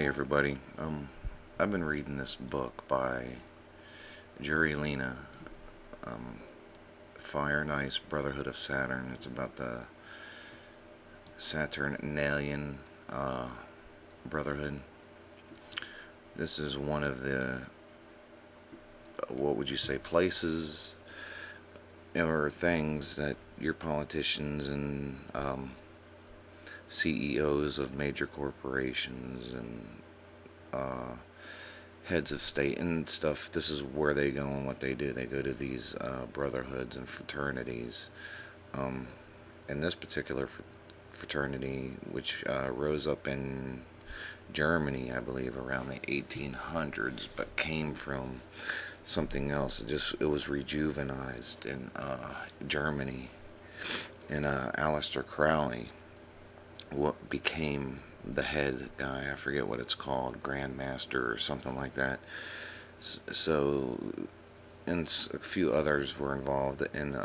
everybody. I've been reading this book by Lena, um, Fire and Ice, Brotherhood of Saturn. It's about the Saturnalian Brotherhood. This is one of the, what would you say, places or things that your politicians and CEOs of major corporations and heads of state and stuff, this is where they go and what they do. They go to these brotherhoods and fraternities. Um, in this particular fraternity, which rose up in Germany, I believe, around the 1800s, but came from something else. It was rejuvenized in Germany. And Aleister Crowley, what became the head guy, I forget what it's called, Grand Master or something like that. So, and a few others were involved in.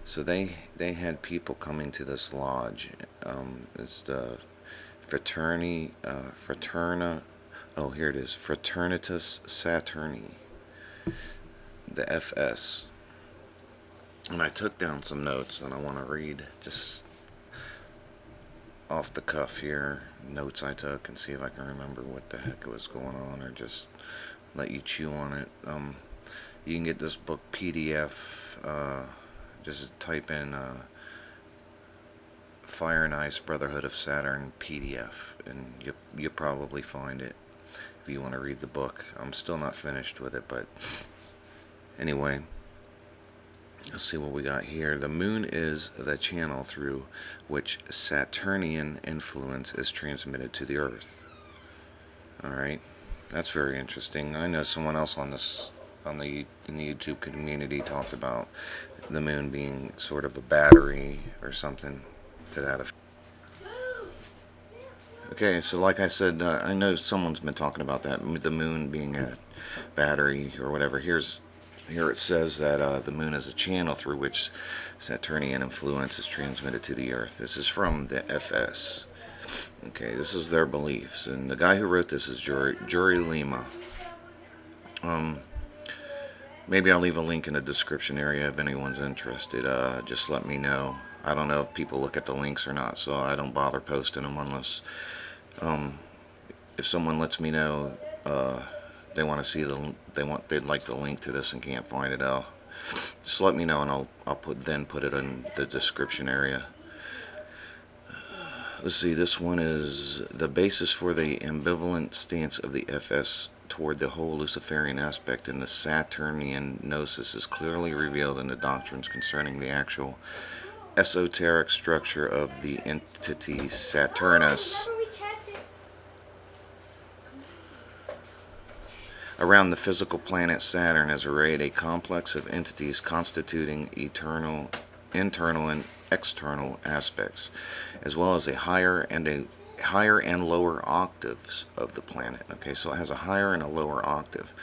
So they had people coming to this lodge. It's the fraterna. Oh, here it is, Fraternitas Saturni, the FS. And I took down some notes, and I want to read just off the cuff here notes I took and see if I can remember what the heck was going on, or just let you chew on it. You can get this book PDF. Just type in Fire and Ice Brotherhood of Saturn PDF, and you'll probably find it if you want to read the book. I'm still not finished with it, but anyway. Let's see what we got here. The moon is the channel through which Saturnian influence is transmitted to the Earth. Alright, that's very interesting. I know someone else in the YouTube community talked about the moon being sort of a battery or something to that effect. Okay, so like I said, I know someone's been talking about that, the moon being a battery or whatever. Here it says that the moon is a channel through which Saturnian influence is transmitted to the Earth. This is from the FS. Okay, this is their beliefs. And the guy who wrote this is Juri Lima. Maybe I'll leave a link in the description area if anyone's interested. Just let me know. I don't know if people look at the links or not, so I don't bother posting them unless if someone lets me know they want to see they'd like the link to this and can't find it. Just let me know, and I'll put it in the description area. Let's see, this one is the basis for the ambivalent stance of the FS toward the whole Luciferian aspect in the Saturnian gnosis is clearly revealed in the doctrines concerning the actual esoteric structure of the entity Saturnus. Around the physical planet Saturn is arrayed a complex of entities constituting internal and external aspects, as well as a higher and lower octaves of the planet. Okay, so it has a higher and a lower octave.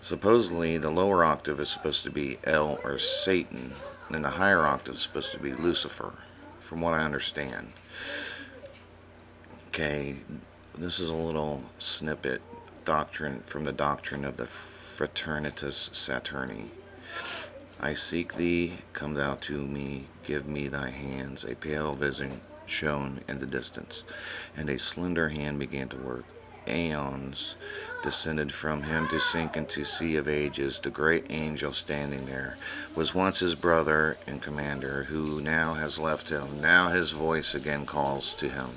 Supposedly, the lower octave is supposed to be El or Satan, and the higher octave is supposed to be Lucifer, from what I understand. Okay, this is a little snippet from the doctrine of the Fraternitas Saturni. I seek thee, come thou to me, give me thy hands. A pale vision shone in the distance, and a slender hand began to work. Aeons descended from him to sink into sea of ages. The great angel standing there was once his brother and commander, who now has left him. Now his voice again calls to him.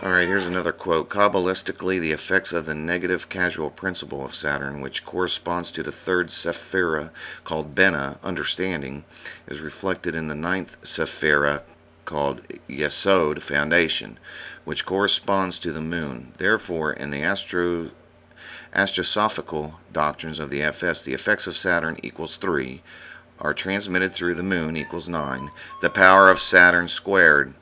Alright, here's another quote. Kabbalistically, the effects of the negative causal principle of Saturn, which corresponds to the third sephira called Bena, understanding, is reflected in the ninth sephira called Yesod, foundation, which corresponds to the moon. Therefore, in the astrosophical doctrines of the FS, the effects of Saturn equals 3 are transmitted through the moon equals 9. The power of Saturn squared.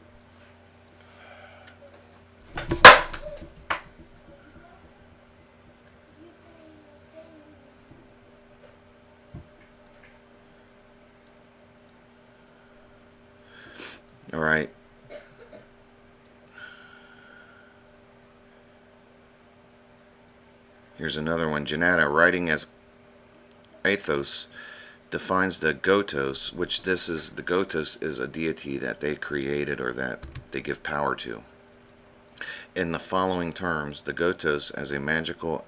All right. Here's another one. Janata, writing as Athos, defines the Gotos, which the Gotos is a deity that they created or that they give power to. In the following terms, the Gotos as a magical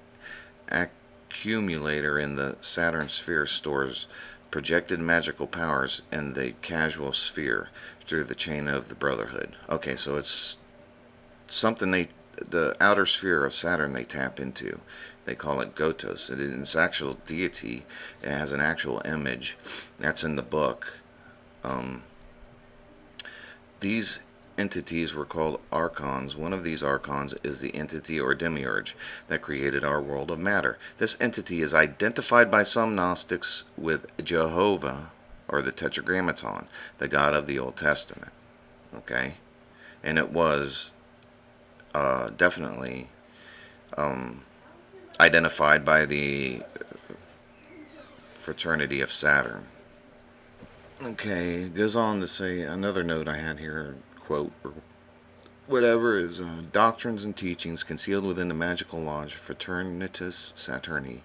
accumulator in the Saturn sphere stores projected magical powers in the causal sphere through the chain of the Brotherhood. Okay, so it's something the outer sphere of Saturn they tap into. They call it Gotos. It's actual deity. It has an actual image. That's in the book. These entities were called archons. One of these archons is the entity or demiurge that created our world of matter. This entity is identified by some Gnostics with Jehovah, or the Tetragrammaton, the God of the Old Testament. Okay? And it was definitely identified by the fraternity of Saturn. Okay, it goes on to say, another note I had here, quote, or whatever, is doctrines and teachings concealed within the magical lodge Fraternitas Saturni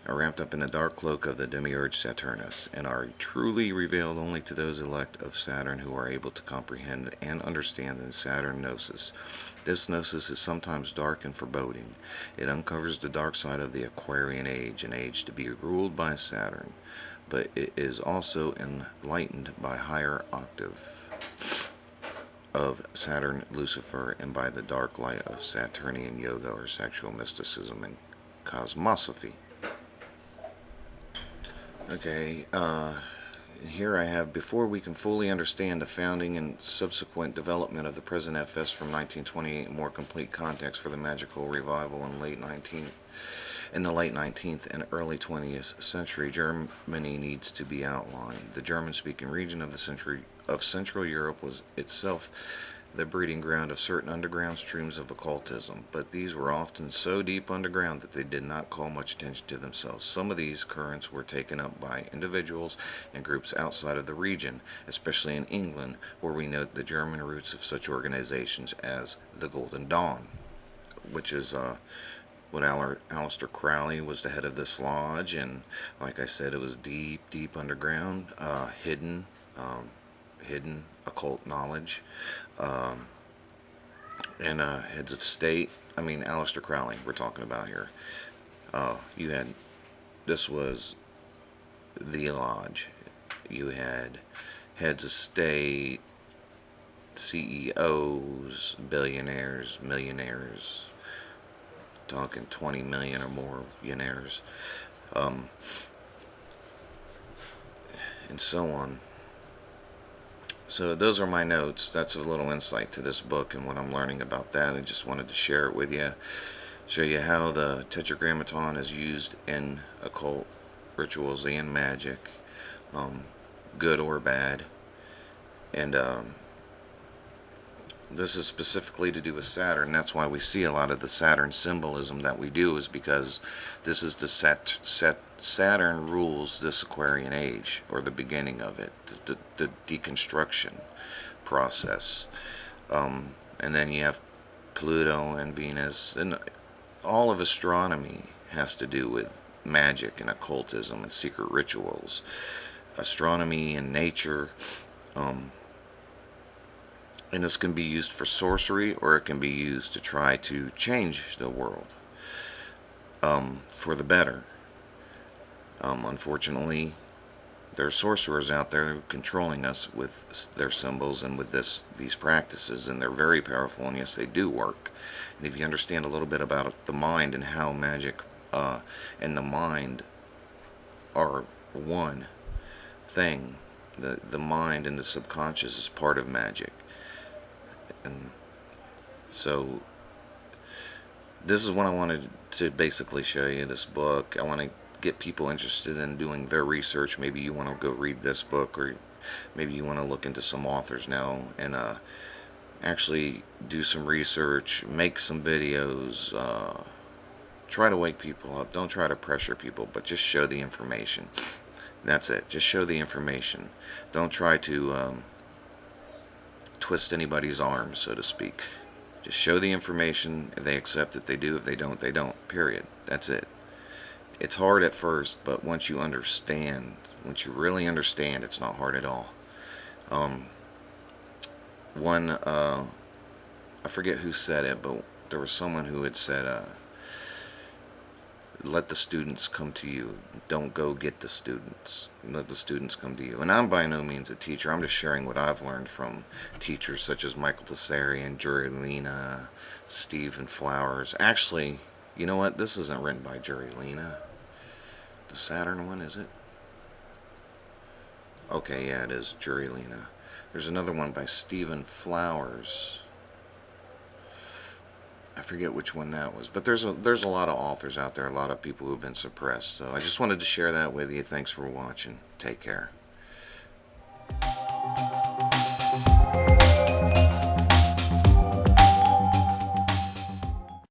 are wrapped up in the dark cloak of the demiurge Saturnus, and are truly revealed only to those elect of Saturn who are able to comprehend and understand the Saturn gnosis. This gnosis is sometimes dark and foreboding. It uncovers the dark side of the Aquarian age, an age to be ruled by Saturn, but it is also enlightened by higher octave of Saturn, Lucifer, and by the dark light of Saturnian yoga or sexual mysticism and cosmosophy. Okay, here I have, before we can fully understand the founding and subsequent development of the present FS from 1928, more complete context for the magical revival in the late 19th and early 20th century, Germany needs to be outlined. The German-speaking region of Central Europe was itself the breeding ground of certain underground streams of occultism, but these were often so deep underground that they did not call much attention to themselves. Some of these currents were taken up by individuals and groups outside of the region, especially in England, where we note the German roots of such organizations as the Golden Dawn, which is what Aleister Crowley was the head of this lodge, and like I said, it was deep underground, hidden occult knowledge, and heads of state. I mean, Aleister Crowley we're talking about here. This was the lodge. You had heads of state, CEOs, billionaires, millionaires, talking 20 million or more millionaires, and so on. So those are my notes. That's a little insight to this book and what I'm learning about that. I just wanted to share it with you, show you how the Tetragrammaton is used in occult rituals and magic, good or bad. And this is specifically to do with Saturn. That's why we see a lot of the Saturn symbolism that we do, is because this is the Saturn rules this Aquarian age, or the beginning of it, the deconstruction process. And then you have Pluto and Venus, and all of astronomy has to do with magic and occultism and secret rituals. Astronomy and nature, and this can be used for sorcery, or it can be used to try to change the world for the better. Unfortunately, there are sorcerers out there controlling us with their symbols and with these practices, and they're very powerful, and yes, they do work. And if you understand a little bit about the mind and how magic and the mind are one thing, the mind and the subconscious is part of magic. And so this is what I wanted to basically show you, this book. I want to get people interested in doing their research. Maybe you want to go read this book, or maybe you want to look into some authors now and actually do some research, make some videos, try to wake people up. Don't try to pressure people, but just show the information. That's it. Just show the information. Don't try to twist anybody's arm, so to speak. Just show the information. If they accept it, they do. If they don't, they don't. Period. That's it. It's hard at first, but once you understand, once you really understand, it's not hard at all. Um, one, I forget who said it, but there was someone who had said, let the students come to you. Don't go get the students. Let the students come to you. And I'm by no means a teacher. I'm just sharing what I've learned from teachers such as Michael Tessarian, Jerry Lena, Stephen Flowers. Actually, you know what? This isn't written by Jerry Lena. The Saturn one, is it? Okay, yeah, it is Jerry Lena. There's another one by Stephen Flowers. I forget which one that was, but there's a lot of authors out there, a lot of people who have been suppressed. So I just wanted to share that with you. Thanks for watching. Take care.